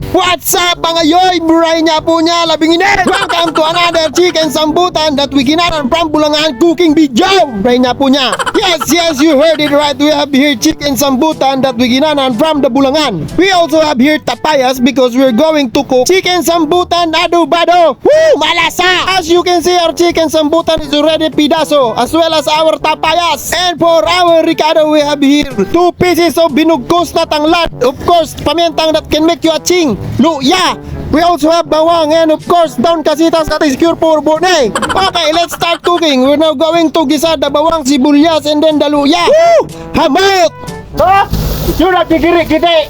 What's up mga yoy? Buray niya po niya, labing init! Welcome to another chicken sambutan that we ginaran from Bulangan cooking video! Buray niya po niya. Yes, you heard it right. We have here chicken sambutan that we ginaran from the Bulangan. We also have here tapayas because we're going to cook chicken sambutan adobado. Woo! Malasa! As you can see, our chicken sambutan is already pidaso as well as our tapayas. And for our Ricardo, we have here 2 pieces of binugkos na tanglad. Of course, pamientang that can make you a ching. Luya! We also have bawang and of course down casitas that is cure for bone. Okay, let's start cooking. We're now going to gisa the bawang, sibuyas and then the luya. Woo! Hamot! Oh, sudah kikirik kita.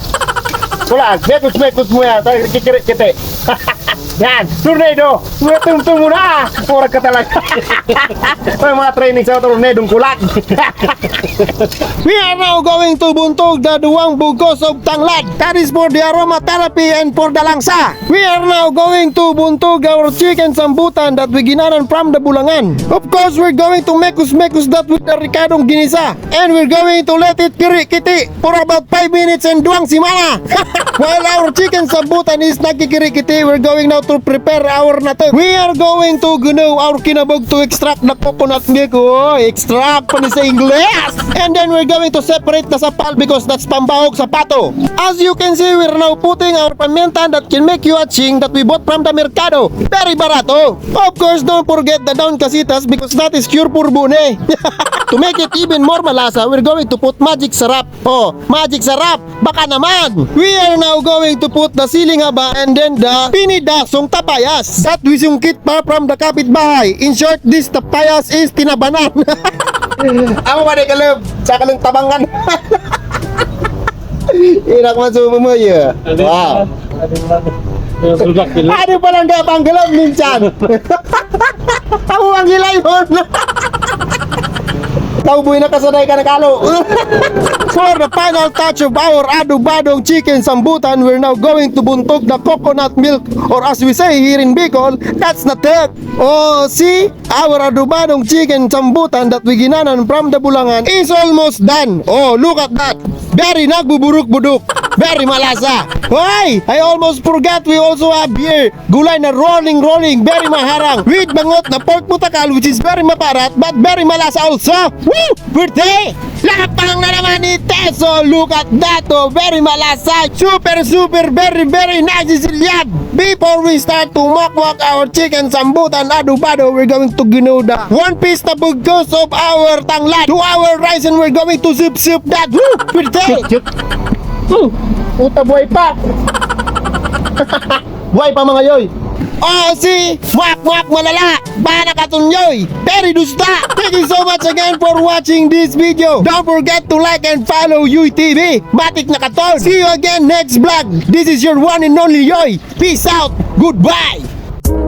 Wala, mekos mo yan. Kikirik kita. Yan, tornado. Tumtum na. Orang ka talaga. May mga training sa tornadong kulat. We are now going to buntog the duwang bugos of tanglad. That is for the aromatherapy and for the langsa. We are now going to buntog our chicken sambutan that we ginaran from the Bulangan. Of course, we're going to mekus that with the Ricardong ginisa. And we're going to let it kirikiti for about 5 minutes and duwang simana. While our chicken sambutan is nagkikirikiti, we're going now to prepare our natin. We are going to gnaw our kinabog to extract the coconut milk. Oh, extract pa ni sa Ingles. And then we're going to separate the sapal because that's pambahog sa pato. As you can see, we're now putting our pimienta that can make you a ching that we bought from the mercado. Very barato. Of course, don't forget the down casitas because that is cure for bone. To make it even more malasa, we're going to put magic sarap. Oh, magic sarap. Baka naman. We are now going to put the siling haba and then the pinidasong tapayas. That we sungkit pa from the kapitbahay. In short, this tapayas is tinabanan. Ako ba kalab? Sa kalang tabangan. Irak masuk mo ya. Wow. Ada palang gak panggelap mincan. Tahu panggilay mo. Tahu buhay na kasanay ka na kalo. For the final touch of our adobadong chicken sambutan, we're now going to buntog the coconut milk, or as we say here in Bicol, that's not it. Oh, see, our adobadong chicken sambutan that we ginanan from the Bulangan is almost done. Oh, look at that. Very nagbuburuk-buduk. Very malasa. Hoy! I almost forgot we also have here gulay na rolling, very maharang with bangot na pork mutakal which is very maparat but very malasa also. Woo! Birthday! Lapang na naman ni Teso. Look at that, oh, very malasa. Super, very nice Sicilian. Before we start to mock our chicken sambutan adobado, we're going to gnaw the 1 piece na bugos of our tanglad to our rice and we're going to soup that. Woo! Birthday! Puta buhay pa. Buhay pa mga yoy. Oh, si Mwak malala. Bana katunyoy. Very dusta. Thank you so much again for watching this video. Don't forget to like and follow Yoy TV. Batik na katon. See you again next vlog. This is your one and only Yoy. Peace out. Goodbye.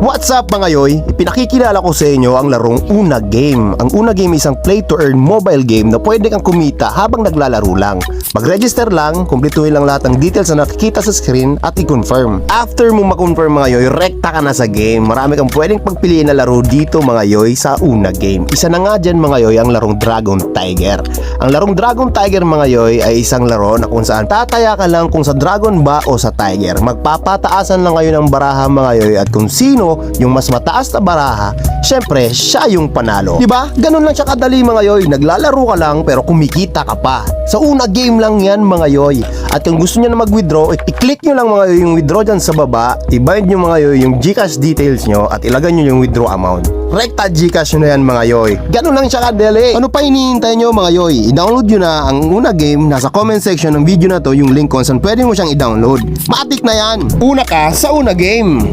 What's up mga yoy? Ipinakikilala ko sa inyo ang larong Una Game. Ang Una Game isang play-to-earn mobile game na pwede kang kumita habang naglalaro lang. Mag-register lang, kumpletuhin lang lahat ng details na nakikita sa screen at i-confirm. After mo ma-confirm mga yoy, rekta ka na sa game. Marami kang pwedeng pagpiliin na laro dito mga yoy sa Una Game. Isa na nga dyan mga yoy ang larong Dragon Tiger. Ang larong Dragon Tiger mga yoy ay isang laro na kung saan tataya ka lang kung sa Dragon ba o sa Tiger. Magpapataasan lang kayo ng baraha mga yoy at kung sino yung mas mataas na baraha, syempre siya yung panalo. Diba? Ganun lang siya kadali mga yoy. Naglalaro ka lang pero kumikita ka pa. Sa Una Game lang yan mga yoy. At kung gusto nyo na mag-withdraw, i-click nyo lang mga yoy yung withdraw dyan sa baba, i-bind nyo mga yoy yung Gcash details nyo at ilagay nyo yung withdraw amount. Rekta Gcash nyo na yan mga yoy. Ganun lang siya kadali. Ano pa hinihintay nyo mga yoy? I-download nyo na ang Una Game. Nasa comment section ng video na to yung link kung saan pwede mo siyang i-download. Matik na yan. Una ka sa Una Game.